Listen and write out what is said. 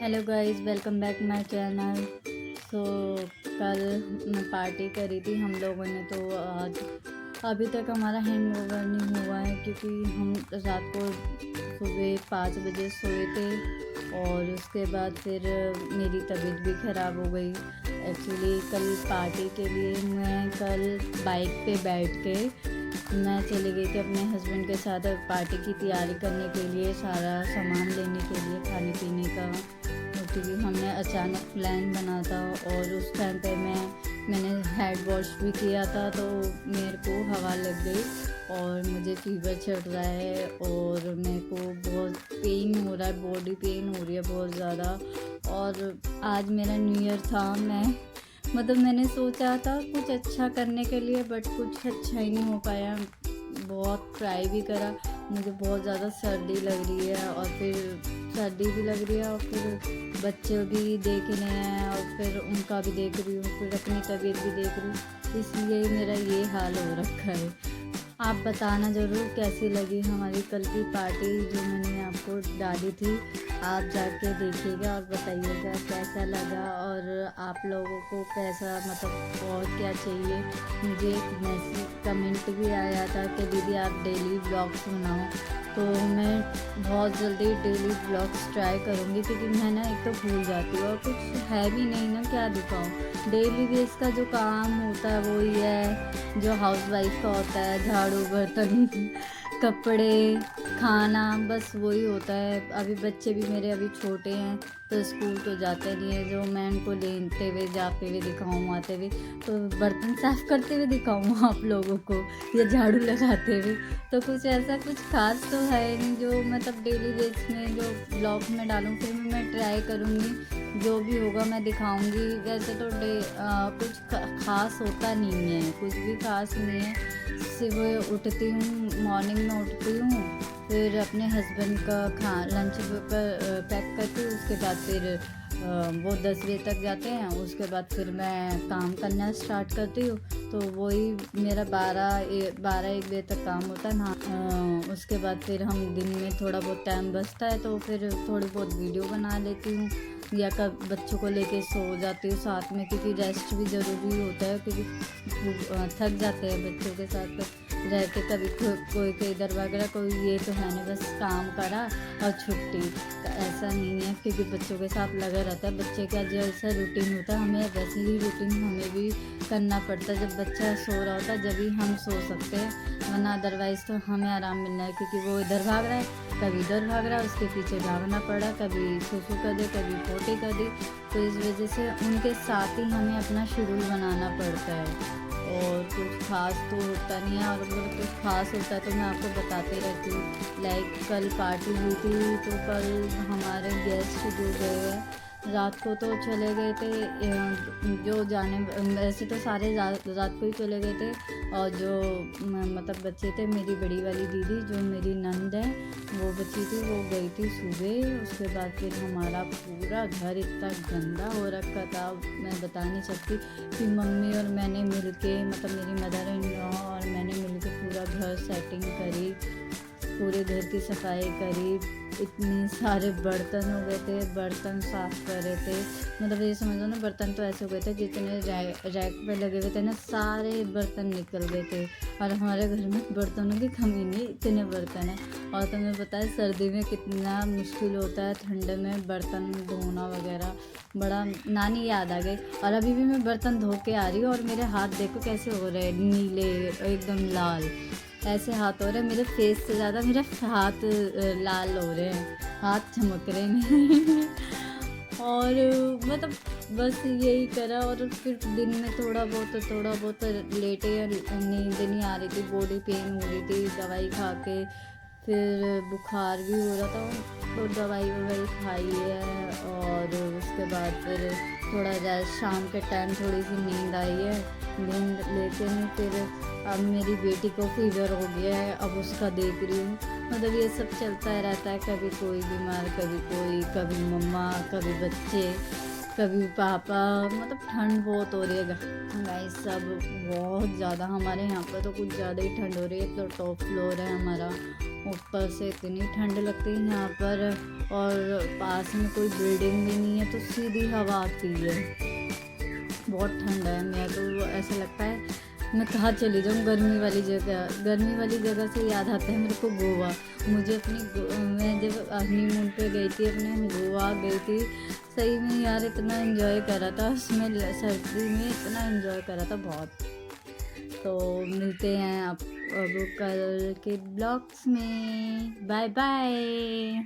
Hello guys, welcome back my channel. So कल मैं party करी थी हम लोगों ने, तो आज अभी तक हमारा हैंगओवर नहीं हुआ है क्योंकि हम रात को सुबह 5 बजे सोए थे और उसके बाद फिर मेरी तबीयत भी ख़राब हो गई। एक्चुअली कल पार्टी के लिए मैं कल बाइक पे बैठ के मैं चली गई थी अपने हस्बैंड के साथ पार्टी की तैयारी करने के लिए, सारा सामान लेने के लिए, खाने पीने का, क्योंकि हमने अचानक प्लान बना था। और उस टाइम पे मैंने हेड वॉश भी किया था, तो मेरे को हवा लग गई और मुझे फीवर चढ़ रहा है और मेरे को बहुत पेन हो रहा है, बॉडी पेन हो रही है बहुत ज़्यादा। और आज मेरा न्यू ईयर था, मैंने सोचा था कुछ अच्छा करने के लिए, बट कुछ अच्छा ही नहीं हो पाया। बहुत ट्राई भी करा, मुझे बहुत ज़्यादा सर्दी लग रही है और फिर सर्दी भी लग रही है और फिर बच्चे भी देखने हैं और फिर उनका भी देख रही हूँ, फिर अपनी तबीयत भी देख रही हूँ, इसलिए मेरा ये हाल हो रखा है। आप बताना ज़रूर कैसी लगी हमारी कल की पार्टी जो मैंने आपको डाली थी। आप जाके देखिएगा और बताइएगा कैसा लगा और आप लोगों को कैसा, मतलब और क्या चाहिए। मुझे एक मैसेज कमेंट भी आया था कि दीदी आप डेली ब्लॉग्स बनाओ, तो मैं बहुत जल्दी डेली ब्लॉग्स ट्राई करूँगी क्योंकि मैं ना एक तो भूल जाती हूँ और कुछ है भी नहीं ना, क्या दिखाऊँ। डेली बेस का जो काम होता है वो ही है जो हाउसवाइफ का होता है, झाड़ू बर्तन कपड़े खाना, बस वही होता है। अभी बच्चे भी मेरे अभी छोटे हैं तो स्कूल तो जाते नहीं है, जो मैं उनको लेते हुए जाते हुए दिखाऊँ, आते हुए तो बर्तन साफ़ करते हुए दिखाऊँ आप लोगों को या झाड़ू लगाते हुए, तो कुछ ऐसा कुछ खास तो है नहीं जो मतलब डेली बेस में जो ब्लॉग में डालूँ। फिर मैं ट्राई करूँगी, जो भी होगा मैं दिखाऊंगी। वैसे तो कुछ खास होता नहीं है, कुछ भी खास नहीं है। सुबह उठती हूँ, मॉर्निंग में उठती हूँ, फिर अपने हस्बैंड का लंच पैक करती हूँ, उसके बाद फिर वो 10 बजे तक जाते हैं, उसके बाद फिर मैं काम करना स्टार्ट करती हूँ, तो वही मेरा 12-1 बजे तक काम होता है ना। उसके बाद फिर हम दिन में थोड़ा बहुत टाइम बचता है तो फिर थोड़ी बहुत वीडियो बना लेती हूँ या कब बच्चों को लेके सो जाती हूँ साथ में, क्योंकि रेस्ट भी ज़रूरी होता है क्योंकि थक जाते हैं बच्चों के साथ रह के। कभी कोई के इधर वगैरह, कोई ये तो है नहीं बस काम करा और छुट्टी, तो ऐसा नहीं है क्योंकि बच्चों के साथ लगा रहता है। बच्चे का जैसा रूटीन होता है हमें वैसे ही रूटीन हमें भी करना पड़ता है। जब बच्चा सो रहा होता है जब ही हम सो सकते हैं, वरना अदरवाइज़ तो हमें आराम मिलना है क्योंकि वो इधर भाग रहा है, कभी इधर भाग रहा है, उसके पीछे भागना पड़ा, कभी सुसु कर दे, कभी पोटी कर दी, तो इस वजह से उनके साथ ही हमें अपना शेड्यूल बनाना पड़ता है। और कुछ खास तो होता नहीं है, और अगर कुछ खास होता है तो मैं आपको बताती रहती हूँ। लाइक कल पार्टी हुई थी तो कल हमारे गेस्ट जो गए हैं रात को तो चले गए थे, जो जाने वैसे तो सारे रात को ही चले गए थे, और जो मतलब बच्चे थे, मेरी बड़ी वाली दीदी जो मेरी नंद है वो बच्ची थी, वो गई थी सुबह। उसके बाद फिर हमारा पूरा घर इतना गंदा हो रखा था मैं बता नहीं सकती कि मम्मी और मैंने मिलके, मतलब मेरी मदर इन लॉ और मैंने मिलके पूरा घर सेटिंग करी, पूरे घर की सफाई करी। इतने सारे बर्तन हो गए थे, बर्तन साफ़ कर रहे थे, मतलब ये समझ लो ना, बर्तन तो ऐसे हो गए थे जितने रैक पे लगे हुए थे ना सारे बर्तन निकल गए थे। और हमारे घर में बर्तनों की कमी नहीं, इतने बर्तन है। और तुम्हें पता है सर्दी में कितना मुश्किल होता है, ठंड में बर्तन धोना वगैरह, बड़ा नानी याद आ गई। और अभी भी मैं बर्तन धो के आ रही हूँ और मेरे हाथ देखो कैसे हो रहे हैं, नीले एकदम लाल, ऐसे हाथ हो रहे हैं मेरे फेस से ज़्यादा मेरे हाथ लाल हो रहे हैं, हाथ चमक रहे हैं और मतलब बस यही करा। और फिर दिन में थोड़ा बहुत लेटे, नींद नहीं आ रही थी, बॉडी पेन हो रही थी, दवाई खा के फिर बुखार भी हो रहा था, तो दवाई ववाई खाई है। और उसके बाद फिर थोड़ा शाम के टाइम थोड़ी सी नींद आई है, नींद लेके नहीं फिर अब मेरी बेटी को फीवर हो गया है, अब उसका देख रही हूँ। मतलब ये सब चलता रहता है, कभी कोई बीमार, कभी कोई, कभी मम्मा, कभी बच्चे, कभी पापा, मतलब ठंड बहुत हो रही है गाइस, सब बहुत ज़्यादा। हमारे यहाँ पर तो कुछ ज़्यादा ही ठंड हो रही है, तो टॉप फ्लोर है हमारा ऊपर से इतनी ठंड लगती है यहाँ पर, और पास में कोई बिल्डिंग भी नहीं है तो सीधी हवा आती है। बहुत ठंड है, मैं तो ऐसा लगता है मैं कहाँ चली जाऊँ गर्मी वाली जगह। गर्मी वाली जगह से याद आता है मेरे को गोवा। मैं जब हनीमून पे गई थी अपने, गोवा गई थी, सही में यार इतना एंजॉय करा था उसमें, सर्दी में इतना एंजॉय करा था बहुत। तो मिलते हैं आप अब कल के ब्लॉग्स में। Bye bye.